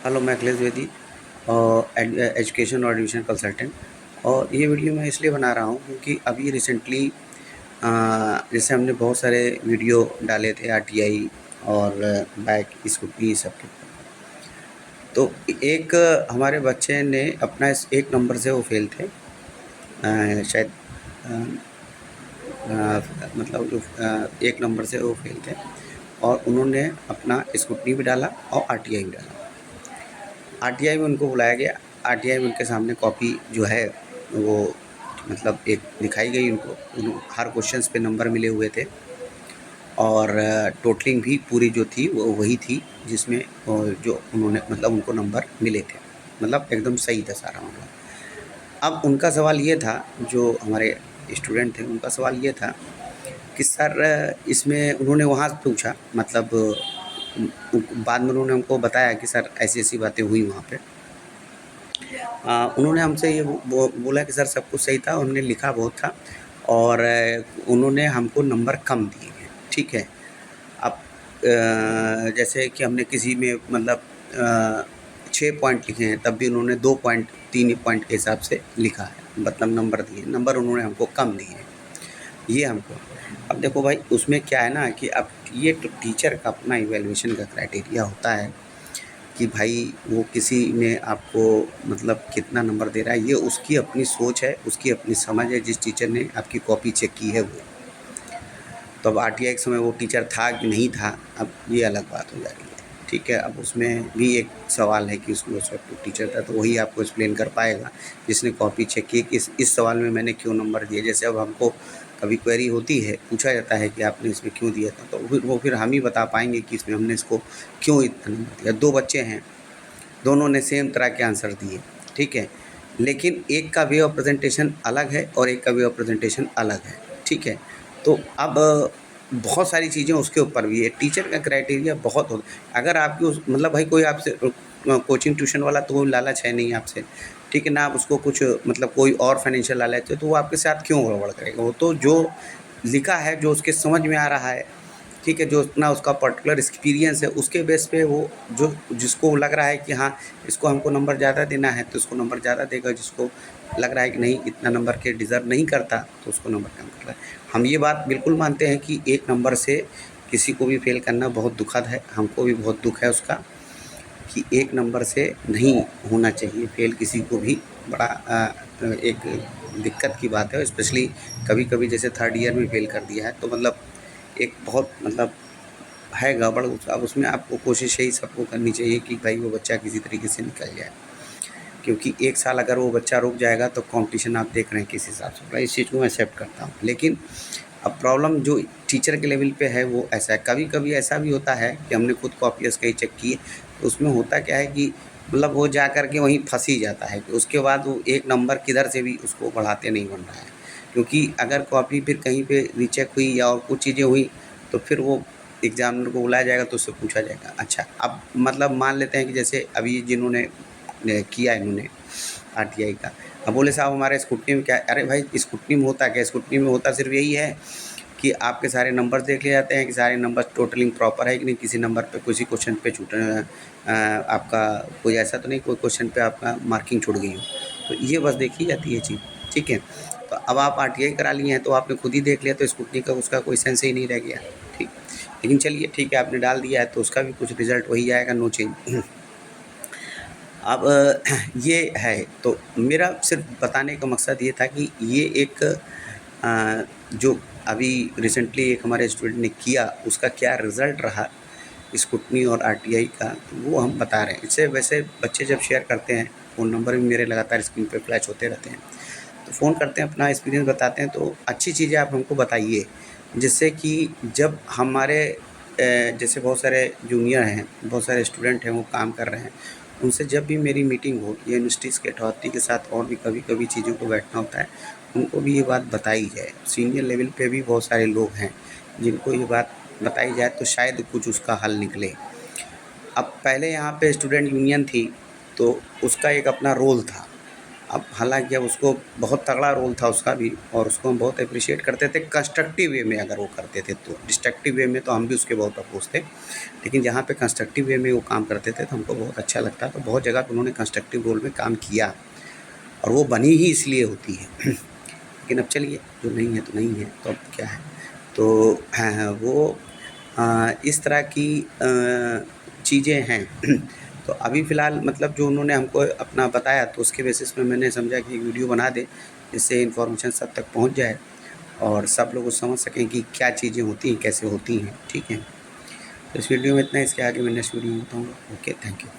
Hello, मैं Akhilesh Dwivedi education और admission consultant. और ये वीडियो मैं इसलिए बना रहा हूँ क्योंकि अभी रिसेंटली जैसे हमने बहुत सारे वीडियो डाले थे आरटीआई और बाइक स्कूटी सब के ऊपर। तो एक हमारे बच्चे ने अपना एक नंबर से वो फेल थे, शायद अ, मतलब एक नंबर से वो फेल थे और उन्होंने अपना स्कूटी भी डाला और आरटीआई भी डाला। आरटीआई में उनको बुलाया गया। आरटीआई में उनके सामने कॉपी जो है वो मतलब एक दिखाई गई उनको। हर क्वेश्चंस पे नंबर मिले हुए थे और टोटलिंग भी पूरी जो थी वो वही थी जिसमें जो उन्होंने मतलब उनको नंबर मिले थे, मतलब एकदम सही था सारा मामला। अब उनका सवाल ये था, जो हमारे स्टूडेंट थे उनका सवाल ये था कि सर इसमें उन्होंने वहाँ पूछा, मतलब बाद में उन्होंने हमको बताया कि सर ऐसी ऐसी बातें हुई वहाँ पे। उन्होंने हमसे ये बोला कि सर सब कुछ सही था, उन्होंने लिखा बहुत था और उन्होंने हमको नंबर कम दिए हैं, ठीक है। अब जैसे कि हमने किसी में मतलब 6 पॉइंट लिखे हैं तब भी उन्होंने 2 पॉइंट 3 पॉइंट के हिसाब से लिखा है, मतलब नंबर दिए, नंबर उन्होंने हमको कम दिए हैं ये हमको। अब देखो भाई, उसमें क्या है ना कि अब ये तो टीचर का अपना इवैल्यूएशन का क्राइटेरिया होता है कि भाई वो किसी में आपको मतलब कितना नंबर दे रहा है, ये उसकी अपनी सोच है, उसकी अपनी समझ है। जिस टीचर ने आपकी कॉपी चेक की है वो, तो अब आरटीआई के समय वो टीचर था कि नहीं था, अब ये अलग बात हो जा रही है, ठीक है। अब उसमें भी एक सवाल है कि उसमें उस वक्त टीचर था तो वही आपको एक्सप्लेन कर पाएगा जिसने कॉपी चेक की कि इस सवाल में मैंने क्यों नंबर दिए। जैसे अब हमको कभी क्वेरी होती है, पूछा जाता है कि आपने इसमें क्यों दिया था, तो फिर हम ही बता पाएंगे कि इसमें हमने इसको क्यों इतना नंबर दिया। 2 बच्चे हैं, दोनों ने सेम तरह के आंसर दिए, ठीक है, लेकिन एक का वे ऑफ प्रेजेंटेशन अलग है और एक का वे ऑफ प्रेजेंटेशन अलग है, ठीक है। तो अब बहुत सारी चीज़ें उसके ऊपर भी है, टीचर का क्राइटेरिया बहुत हो। अगर आपकी उस मतलब भाई कोई आपसे कोचिंग ट्यूशन वाला तो वो लालच है नहीं आपसे, ठीक है ना, आप उसको कुछ मतलब कोई और फाइनेंशियल लालच है तो वो आपके साथ क्यों गड़बड़ करेगा। वो तो जो लिखा है, जो उसके समझ में आ रहा है, ठीक है, जो उतना उसका पर्टिकुलर एक्सपीरियंस है उसके बेस पे वो जो जिसको लग रहा है कि हाँ इसको हमको नंबर ज़्यादा देना है तो उसको नंबर ज़्यादा देगा, जिसको लग रहा है कि नहीं इतना नंबर के डिज़र्व नहीं करता तो उसको नंबर कम कर रहा है। हम ये बात बिल्कुल मानते हैं कि एक नंबर से किसी को भी फेल करना बहुत दुखद है, हमको भी बहुत दुख है उसका, कि एक नंबर से नहीं होना चाहिए फेल किसी को भी। बड़ा एक दिक्कत की बात है, स्पेशली कभी कभी जैसे थर्ड ईयर में फेल कर दिया है तो मतलब एक बहुत मतलब है गड़बड़। अब उसमें आपको कोशिश यही सबको करनी चाहिए कि भाई वो बच्चा किसी तरीके से निकल जाए, क्योंकि एक साल अगर वो बच्चा रुक जाएगा तो कंपटीशन आप देख रहे हैं किस हिसाब से। भाई इस चीज़ को मैं एक्सेप्ट करता हूँ, लेकिन अब प्रॉब्लम जो टीचर के लेवल पे है वो ऐसा है। कभी कभी ऐसा भी होता है कि हमने खुद कॉपीज कहीं चेक किए तो उसमें होता क्या है कि मतलब वो जा कर के वहीं फंस ही जाता है कि उसके बाद वो एक नंबर किधर से भी उसको बढ़ाते नहीं बन रहा है, क्योंकि अगर कॉपी फिर कहीं पे रीचेक हुई या और कुछ चीज़ें हुई तो फिर वो एग्जामिनर को बुलाया जाएगा तो उससे पूछा जाएगा। अच्छा, अब मतलब मान लेते हैं कि जैसे अभी जिन्होंने किया इन्होंने आरटीआई का, अब बोले साहब हमारे स्क्रूटनी में क्या है? अरे भाई स्क्रूटनी में होता क्या है? स्क्रूटनी में होता सिर्फ यही है कि आपके सारे नंबर देख लिए जाते हैं कि सारे नंबर टोटलिंग प्रॉपर है कि नहीं, किसी नंबर पे किसी क्वेश्चन पे छूट आपका कोई ऐसा तो नहीं कोई क्वेश्चन पे आपका मार्किंग छूट गई हो, तो ये बस देखी जाती है चीज़, ठीक है। तो अब आप आरटीआई करा लिए हैं तो आपने खुद ही देख लिया तो स्क्रूटनी का उसका कोई सेंस ही नहीं रह गया, ठीक। लेकिन चलिए ठीक है, आपने डाल दिया है तो उसका भी कुछ रिजल्ट वही आएगा, नो चेंज। अब ये है, तो मेरा सिर्फ बताने का मकसद ये था कि ये एक जो अभी रिसेंटली एक हमारे स्टूडेंट ने किया उसका क्या रिज़ल्ट रहा स्क्रूटनी और आरटीआई का, तो वो हम बता रहे हैं। इससे वैसे बच्चे जब शेयर करते हैं, फ़ोन नंबर भी मेरे लगातार स्क्रीन पे फ्लैश होते रहते हैं, तो फ़ोन करते हैं अपना एक्सपीरियंस बताते हैं, तो अच्छी चीज़ें आप हमको बताइए जिससे कि जब हमारे जैसे बहुत सारे जूनियर हैं, बहुत सारे स्टूडेंट हैं वो काम कर रहे हैं, उनसे जब भी मेरी मीटिंग हो या यूनिवर्सिटीज़ के अथॉरिटी के साथ और भी कभी कभी चीज़ों को बैठना होता है, उनको भी ये बात बताई जाए। सीनियर लेवल पे भी बहुत सारे लोग हैं जिनको ये बात बताई जाए तो शायद कुछ उसका हल निकले। अब पहले यहाँ पे स्टूडेंट यूनियन थी तो उसका एक अपना रोल था, अब हालांकि अब उसको बहुत तगड़ा रोल था उसका भी, और उसको हम बहुत अप्रिशिएट करते थे कंस्ट्रक्टिव वे में अगर वो करते थे तो। डिस्ट्रक्टिव वे में तो हम भी उसके बहुत अपोज थे, लेकिन जहाँ पे कंस्ट्रक्टिव वे में वो काम करते थे तो हमको बहुत अच्छा लगता। तो बहुत जगह पे उन्होंने कंस्ट्रक्टिव रोल में काम किया, और वो बनी ही इसलिए होती है। लेकिन अब चलिए, जो नहीं है तो नहीं है, तो अब क्या है। तो हाँ, वो इस तरह की चीज़ें हैं। तो अभी फ़िलहाल मतलब जो उन्होंने हमको अपना बताया, तो उसके बेसिस पे मैंने समझा कि एक वीडियो बना दें, जिससे इन्फॉर्मेशन सब तक पहुंच जाए और सब लोग समझ सकें कि क्या चीज़ें होती हैं, कैसे होती हैं। ठीक है, तो इस वीडियो में इतना, इसके आगे मैं नेक्स्ट वीडियो में बताऊँगा। Okay, thank you.